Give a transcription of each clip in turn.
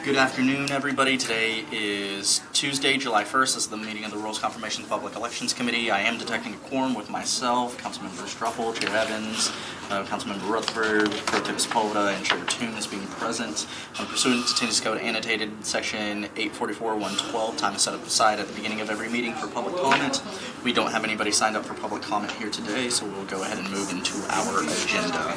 Good afternoon, everybody. Today is Tuesday, July 1st. This is the meeting of the Rules Confirmation Public Elections Committee. I am detecting a quorum with myself, Councilmember Struffel, Chair Evans, Councilmember Rutherford, Pro Tem Sepulveda, and Chair Toombs being present. Pursuant to Tennessee Code Annotated Section 844-112, time is set aside at the beginning of every meeting for public comment. We don't have anybody signed up for public comment here today, so we'll go ahead and move into our agenda.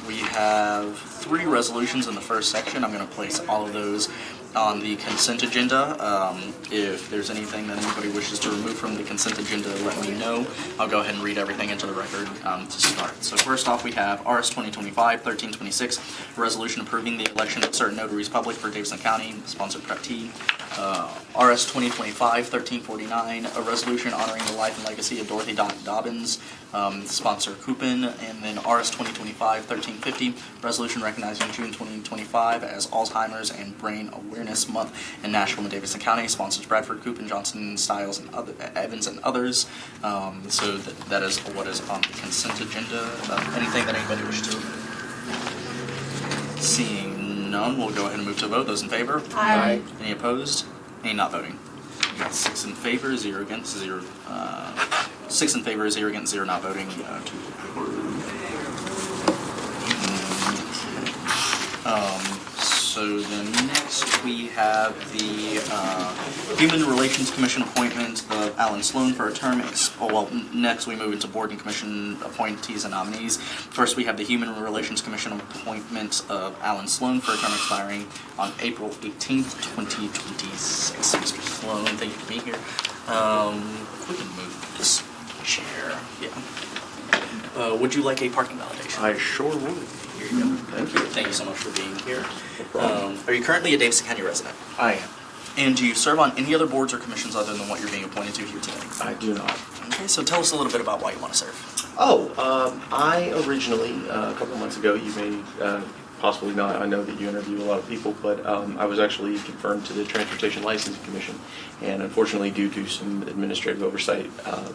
We have 3 resolutions in the first section. I'm going to place all of those on the consent agenda. If there's anything that anybody wishes to remove from the consent agenda, let me know. I'll go ahead and read everything into the record to start. So first off, we have RS 2025-1326, a resolution approving the election of certain notaries public for Davidson County, sponsored Prep T. RS 2025-1349, a resolution honoring the life and legacy of Dorothy Dobbins, sponsor Coupin, and then RS 2025-1350, resolution recognizing June 2025 as Alzheimer's and Brain Awareness Month in Nashville and Davidson County, sponsors Bradford, Coupin, Johnson, Stiles, and Evans, and others. So that is what is on the consent agenda. Anything that anybody wishes to remove? Seeing none, we'll go ahead and move to a vote. Those in favor? Aye. Any opposed? Any not voting? We got 6 in favor, 0 against, 0. 6 in favor, 0 against, 0 not voting. To approve. So then next we have the Human Relations Commission appointment of Alan Sloan for a term. Next we move into board and commission appointees and nominees. First we have the Human Relations Commission appointment of Alan Sloan for a term expiring on April 18th, 2026. Mr. Sloan, thank you for being here. We can move this chair. Yeah. Would you like a parking validation? I sure would. Here you go. Thank you. Thank you so much for being here. Are you currently a Davidson County resident? I am. And do you serve on any other boards or commissions other than what you're being appointed to here today? I do not. Okay, so tell us a little bit about why you want to serve. I originally, a couple of months ago, you may possibly not, I know that you interview a lot of people, but I was actually confirmed to the Transportation Licensing Commission, and unfortunately due to some administrative oversight,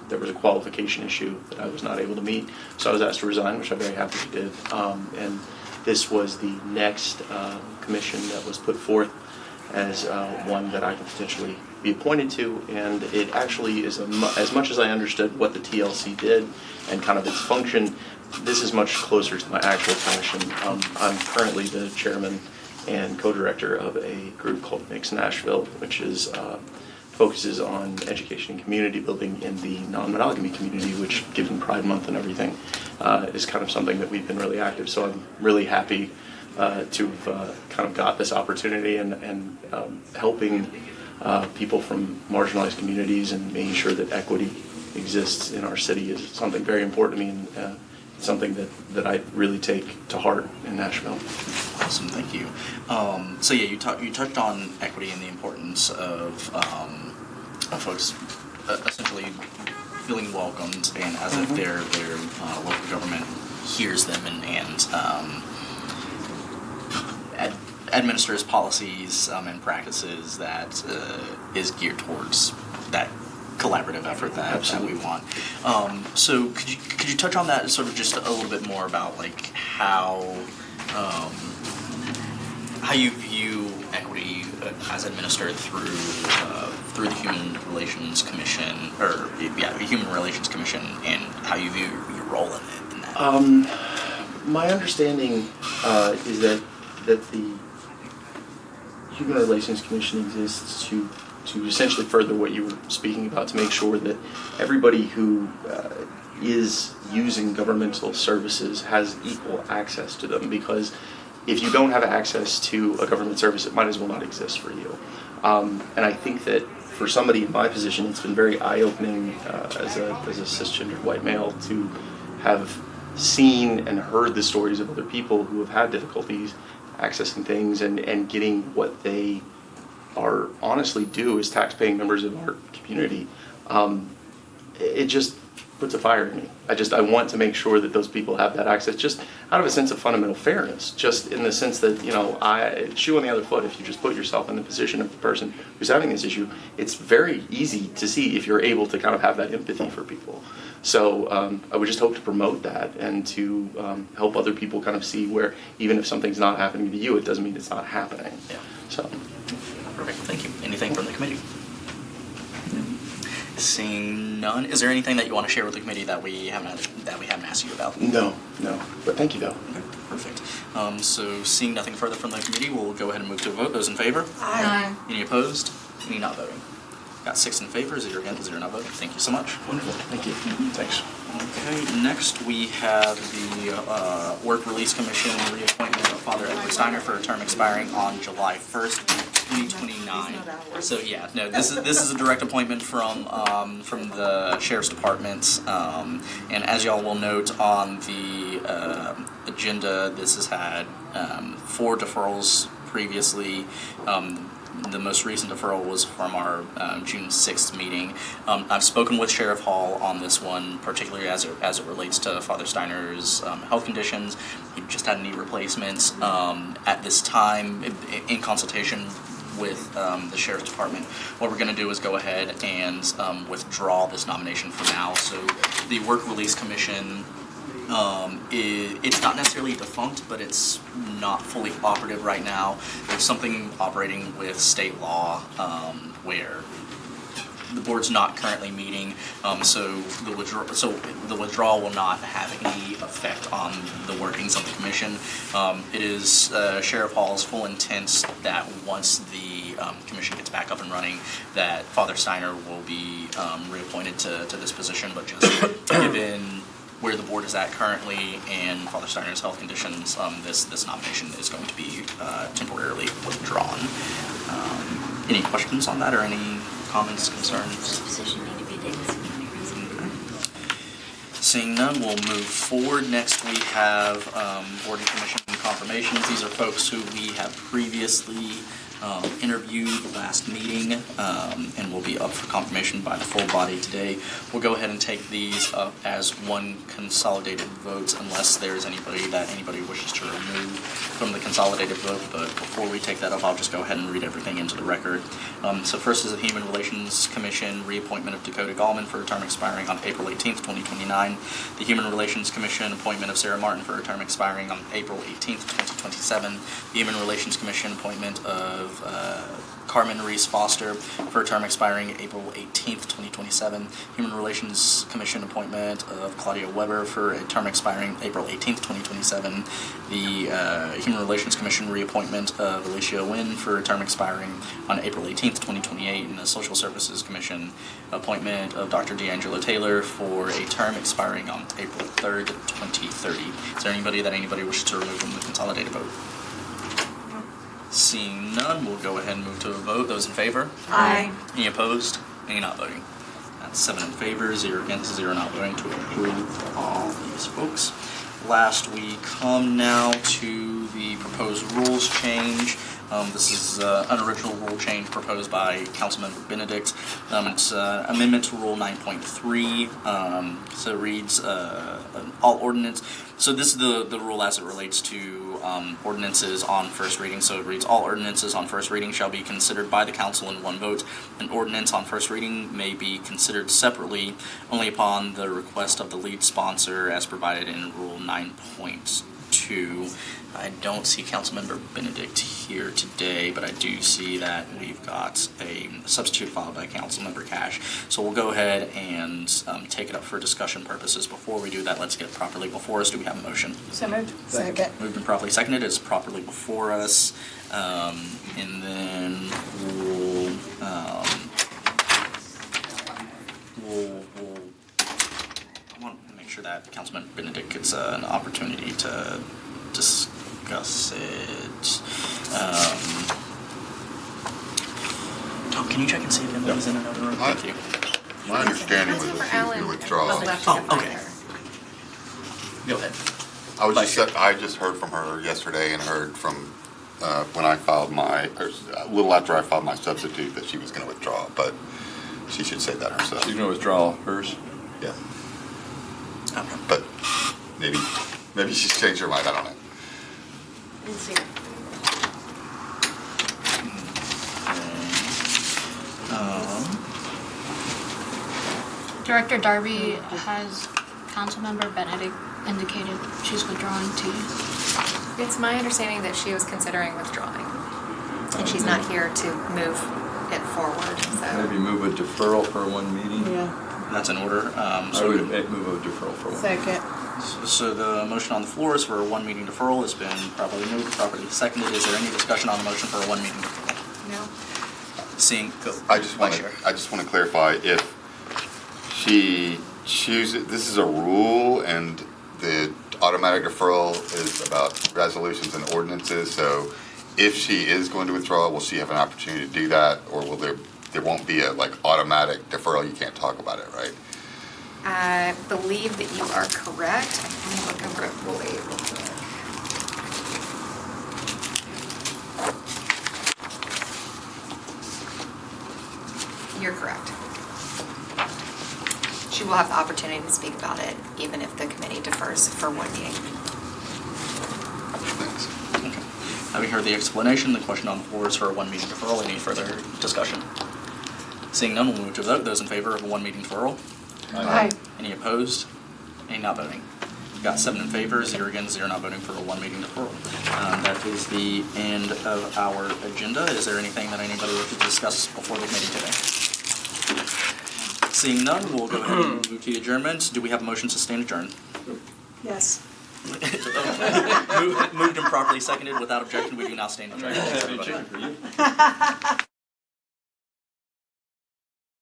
there was a qualification issue that I was not able to meet, so I was asked to resign, which I'm very happy to did, and this was the next commission that was put forth as one that I could potentially be appointed to, and it actually is, as much as I understood what the TLC did and kind of its function, this is much closer to my actual passion. I'm currently the chairman and co-director of a group called Mix Nashville, which is focuses on education and community building in the non-monogamy community, which, given Pride Month and everything, is kind of something that we've been really active. So I'm really happy to have kind of got this opportunity and helping people from marginalized communities and making sure that equity exists in our city is something very important to me, and something that I really take to heart in Nashville. Awesome, thank you. So yeah, you touched on equity and the importance of folks essentially feeling welcomed and as if their local government hears them and administers policies and practices that is geared towards that collaborative effort that we want. So could you touch on that sort of just a little bit more about like how you view equity as administered through the Human Relations Commission, or the Human Relations Commission, and how you view your role in that? My understanding is that the Human Relations Commission exists to essentially further what you were speaking about, to make sure that everybody who is using governmental services has equal access to them, because if you don't have access to a government service, it might as well not exist for you. And I think that for somebody in my position, it's been very eye-opening as a cisgendered white male to have seen and heard the stories of other people who have had difficulties accessing things and getting what they are honestly due as tax-paying members of our community. It just puts a fire in me. I want to make sure that those people have that access, just out of a sense of fundamental fairness, just in the sense that, shoe on the other foot, if you just put yourself in the position of the person who's having this issue, it's very easy to see if you're able to kind of have that empathy for people. So I would just hope to promote that and to help other people kind of see where even if something's not happening to you, it doesn't mean it's not happening. Yeah. So. Perfect, thank you. Anything from the committee? Seeing none, is there anything that you want to share with the committee that we haven't asked you about? No, but thank you though. Okay, perfect. So seeing nothing further from the committee, we'll go ahead and move to a vote. Those in favor? Aye. Any opposed? Any not voting? Got 6 in favor, 0 against, 0 not voting. Thank you so much. Wonderful, thank you. Thanks. Okay, next we have the Work Release Commission reappointment of Father Edward Steiner for a term expiring on July 1st, 2029. So yeah, no, this is a direct appointment from the Sheriff's Department, and as y'all will note on the agenda, this has had 4 deferrals previously. The most recent deferral was from our June 6th meeting. I've spoken with Sheriff Hall on this one, particularly as it relates to Father Steiner's health conditions. He just had knee replacements. At this time, in consultation with the Sheriff's Department, what we're going to do is go ahead and withdraw this nomination for now. So the Work Release Commission, it's not necessarily defunct, but it's not fully operative right now. There's something operating with state law where the board's not currently meeting, so the withdrawal will not have any effect on the workings of the commission. It is Sheriff Hall's full intent that once the commission gets back up and running, that Father Steiner will be reappointed to this position, but just given where the board is at currently and Father Steiner's health conditions, this nomination is going to be temporarily withdrawn. Any questions on that or any comments, concerns? Position need to be Davidson County resident. Seeing none, we'll move forward. Next we have board and commission confirmations. These are folks who we have previously interviewed last meeting and will be up for confirmation by the full body today. We'll go ahead and take these up as one consolidated vote unless there's anybody wishes to remove from the consolidated vote. But before we take that up, I'll just go ahead and read everything into the record. So first is the Human Relations Commission reappointment of Dakota Gallman for a term expiring on April 18th, 2029. The Human Relations Commission appointment of Sarah Martin for a term expiring on April 18th, 2027. The Human Relations Commission appointment of Carmen Reese Foster for a term expiring April 18th, 2027. Human Relations Commission appointment of Claudia Weber for a term expiring April 18th, 2027. The Human Relations Commission reappointment of Alicia Wynn for a term expiring on April 18th, 2028. And the Social Services Commission appointment of Dr. D'Angelo Taylor for a term expiring on April 3rd, 2030. Is there anybody wishes to remove from the consolidated vote? Seeing none, we'll go ahead and move to a vote. Those in favor? Aye. Any opposed? Any not voting? That's 7 in favor, 0 against, 0 not voting to approve all these folks. Last, we come now to the proposed rules change. This is an original rule change proposed by Councilmember Benedict. It's amendment to Rule 9.3. So it reads all ordinance. So this is the rule as it relates to ordinances on first reading. So it reads all ordinances on first reading shall be considered by the council in one vote. An ordinance on first reading may be considered separately only upon the request of the lead sponsor as provided in Rule 9.2. I don't see Councilmember Benedict here today, but I do see that we've got a substitute filed by Councilmember Cash. So we'll go ahead and take it up for discussion purposes. Before we do that, let's get properly before us. Do we have a motion? So moved. Second. Moved and properly seconded. It's properly before us. And then we'll I want to make sure that Councilman Benedict gets an opportunity to discuss it. Tom, can you check and see if anybody's in another room? Thank you. My understanding was that she was going to withdraw. Oh, okay. Go ahead. I just heard from her yesterday and heard from when I filed a little after I filed my substitute that she was going to withdraw, but she should say that herself. She's going to withdraw hers? Yeah. Okay. But maybe she's changed her mind, I don't know. Let's see. Director Darby has Councilmember Benedict indicated she's withdrawing too. It's my understanding that she was considering withdrawing, and she's not here to move it forward, so. Maybe move a deferral for one meeting? Yeah, That's in order. I So would move a deferral for one. second. So the motion on the floor is for a one meeting deferral. Has been properly moved, properly seconded. Is there any discussion on the motion for a one meeting deferral? No. Seeing, go. I just want Vice Chair. to clarify, if she chooses, this is a rule, and the automatic deferral is about resolutions and ordinances, so if she is going to withdraw, will she have an opportunity to do that, or will there won't be a automatic deferral, you can't talk about it, right? I believe that you are correct. I'm gonna look over it fully real quick. You're correct. She will have the opportunity to speak about it, even if the committee defers for one meeting. Thanks. Okay. Having heard the explanation, the question on the floor is for a one meeting deferral. Any further discussion? Seeing none, we'll move to vote. Those in favor of a one meeting deferral? Aye. Any opposed? Any not voting? We've got 7 in favor, 0 against, 0 not voting for a one meeting deferral. That is the end of our agenda. Is there anything that anybody would like to discuss before the meeting today? Seeing none, we'll go ahead and move to the adjournment. Do we have a motion to stand adjourned? Yes. Moved and properly seconded. Without objection, we do now stand adjourned. Happy chicken for you.